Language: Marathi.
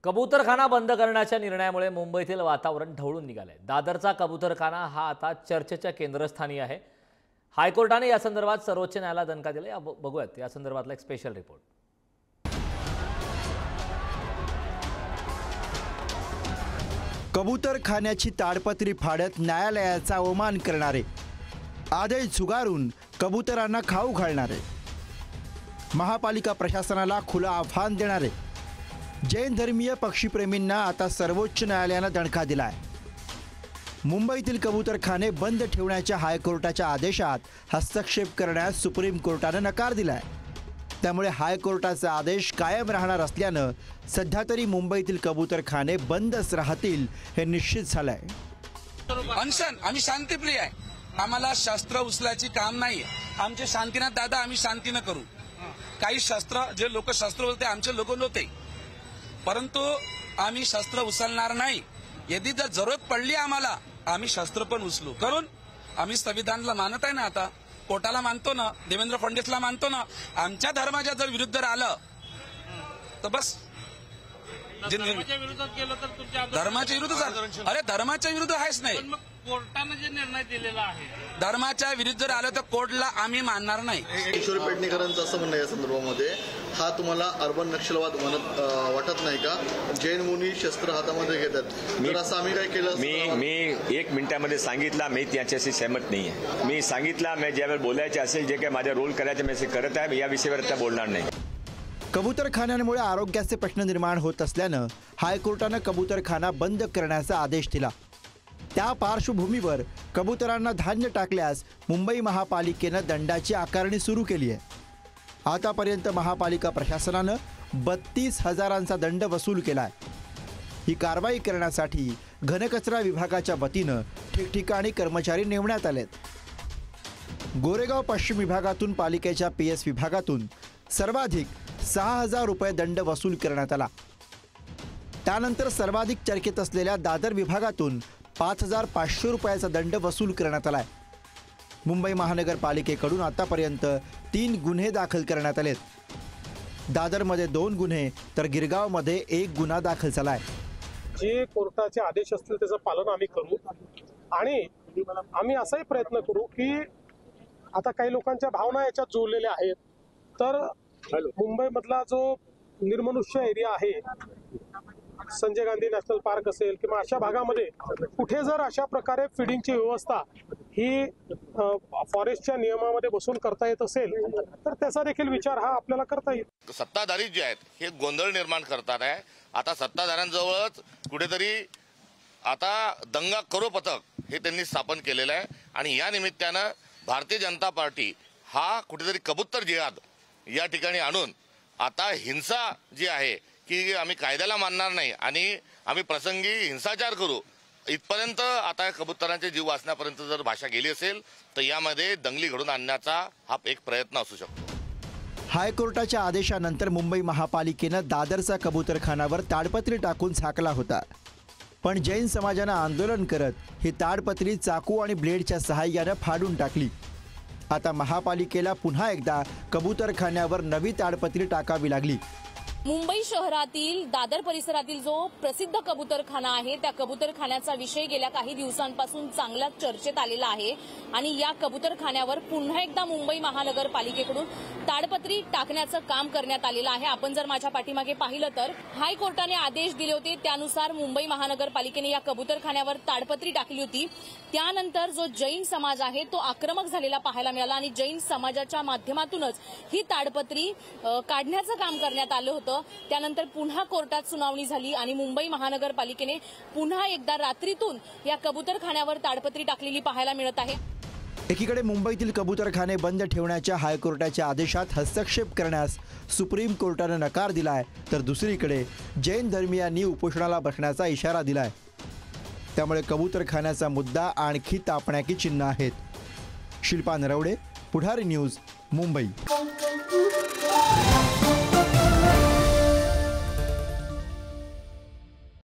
कबूतरखाना बंद करण्याच्या निर्णयामुळे मुंबईतील वातावरण ढवळून निघालंय। दादरचा कबूतरखाना हा आता चर्चेच्या केंद्रस्थानी आहे। हायकोर्टाने या संदर्भात सर्वोच्च न्यायालयाला दणका दिलाय। बघूयात या संदर्भातला एक स्पेशल रिपोर्ट। कबूतरखान्याची ताडपत्री फाडत न्यायालयाचा अवमान करणारे, आदेश झुगारून कबूतरांना खाऊ घालणारे, महापालिका प्रशासनाला खुलं आव्हान देणारे, जैन धर्मीय पक्षीप्रेमींना आता सर्वोच्च न्यायालयाने दणका दिलाय। मुंबईतील कबूतरखाने बंद ठेवण्याच्या हायकोर्टाच्या आदेशात हस्तक्षेप करण्यास सुप्रीम कोर्टाने नकार दिलाय। त्यामुळे हायकोर्टाचा आदेश कायम राहणार असल्याने सध्या तरी मुंबईतील कबूतरखाने बंदच राहतील हे निश्चित झालंय। अनशन आम्ही शांतीप्रिय आहे, आम्हाला शस्त्र उचलायची काम नाही। आमचे शांतीनाथ दादा आम्ही शांतीने करू। काही शस्त्र जे लोक शस्त्र बोलते आमचे लोक नव्हते, परंतु आम्ही शस्त्र उचलणार नाही। यदि जर जरूरत पडली आम्हाला आम्ही शस्त्र पण उचलू, करून आम्ही संविधानाला मानत आहे ना, आता कोर्टाला मानतो ना, देवेंद्र फडणवीसला मानतो ना। आमच्या धर्माच्या जर विरुद्ध आलं तर बस धर्माच्या विरोधात गेलं तर तुमच्या धर्माच्या विरुद्ध, अरे धर्माच्या विरुद्ध आहेच नाही। कोर्टाने जे निर्णय दिलेला आहे धर्माच्या विरुद्ध जर आलं तर कोर्टला आम्ही मानणार नाही। किशोर पेडणेकरांचं असं म्हणणं या संदर्भामध्ये, हा तुम्हाला अर्बन नक्षलवाद वाटत नाही का? जैन मुनी शस्त्र हातामध्ये घेतात, तर असं आम्ही काय केलं? मी 1 मिनिटामध्ये सांगितलं, मी त्याच्याशी सहमत नाही आहे। मी सांगितलं, मी ज्यावेळेस बोलायचे असेल, जे काही माझे रोल करायचे मी ते करत आहे, या विषयावर आता बोलणार नाही। कबूतरखान्यांमुळे आरोग्याचे प्रश्न निर्माण होत असल्यानं हायकोर्टाने कबूतरखाना बंद करण्याचा आदेश दिला। त्या पार्श्वभूमीवर कबूतरांना धान्य टाकल्यास मुंबई महापालिकेनं दंडाची आकारणी सुरू केली आहे। आतापर्यंत महापालिका प्रशासनानं 32,000चा दंड वसूल केलाय। ही कारवाई करण्यासाठी घनकचरा विभागाच्या वतीनं ठिकठिकाणी कर्मचारी नेमण्यात आलेत। गोरेगाव पश्चिम विभागातून पालिकेच्या PS विभागातून सर्वाधिक 6,000 रुपये दंड वसूल करण्यात आला। त्यानंतर सर्वाधिक चर्चेत असलेल्या दादर विभागातून 5,500 रुपयाचा दंड वसूल करण्यात आलाय। मुंबई महानगरपालिकेकडून आतापर्यंत 3 गुन्हे दाखल करण्यात आलेत। दादरमध्ये 2 गुन्हे तर गिरगावमध्ये 1 गुन्हा दाखल झालाय। जे कोर्टाचे आदेश असतील त्याचं पालन आम्ही करू आणि आम्ही असाही प्रयत्न करू की आता काही लोकांच्या भावना याच्यात जोडलेल्या आहेत, तर मुंबईमधला जो निर्मनुष्य एरिया आहे, संजय गांधी नॅशनल पार्क असेल किंवा अशा भागामध्ये कुठे जर अशा प्रकारे फीडिंगची व्यवस्था ही फॉरेस्टच्या नियमामध्ये बसून करता येत असेल तर त्याचा देखील विचार हा आपल्याला करता येईल। सत्ताधारी जे आहेत हे गोंधळ निर्माण करतात आहे। आता सत्ताधाऱ्यांजवळच कुठेतरी आता दंगा करो पथक हे त्यांनी स्थापन केलेलं आहे आणि या निमित्तानं भारतीय जनता पार्टी हा कुठेतरी कबूतर जिहाद या ठिकाणी आणून आता हिंसा जी आहे की आम्ही कायद्याला मानणार नाही आणि आम्ही प्रसंगी हिंसाचार करू इथपर्यंत आता कबूतरांचे जीव वाचण्यापर्यंत जर भाषा गेली असेल तर यामध्ये दंगली घडून आणण्याचा हा एक प्रयत्न असू शकतो। हायकोर्टाच्या आदेशानंतर मुंबई महापालिकेनं दादरचा कबूतरखानावर ताडपत्री टाकून झाकला होता, पण जैन समाजानं आंदोलन करत ही ताडपत्री चाकू आणि ब्लेडच्या सहाय्याने फाडून टाकली। आता महापालिकेला पुन्हा एकदा कबूतरखान्यावर नवी ताडपत्री टाकावी लागली। मुंबई शहरातील दादर परिसरातील जो प्रसिद्ध कबूतरखाना आहे त्या कबूतरखान्याचा विषय गेल्या काही दिवसांपासून चांगला चर्चेत आलेला आहे आणि या कबूतरखान्यावर पुन्हा एकदा मुंबई महानगरपालिकेकडून ताडपत्री टाकण्याचं काम करण्यात आलेलं आहे। आपण जर माझ्या पाठीमागे पाहिलं तर हायकोर्टाने आदेश दिले होते, त्यानुसार मुंबई महानगरपालिकेने या कबूतरखान्यावर ताडपत्री टाकली होती। त्यानंतर जो जैन समाज आहे तो आक्रमक झालेला पाहायला मिळाला आणि जैन समाजाच्या माध्यमातूनच ही ताडपत्री काढण्याचं काम करण्यात आलं होतं। त्यानंतर पुन्हा कोर्टात सुनावणी झाली आणि मुंबई महानगरपालिकेने पुन्हा एकदा रात्रीतून या कबूतरखान्यावर ताडपत्री टाकलेली पाहायला मिळत आहे। एकीकडे मुंबईतील कबूतरखाने बंद ठेवण्याच्या हायकोर्टाच्या आदेशात हस्तक्षेप करण्यास सुप्रीम कोर्टाने नकार दिलाय, तर दुसरीकडे जैन धर्मीयांनी उपोषणाला बसण्याचा इशारा दिलाय। त्यामुळे कबूतरखान्याचा मुद्दा आणखी तापण्याची चिन्ह आहेत। शिल्पा नरवडे, पुढारी न्यूज, मुंबई।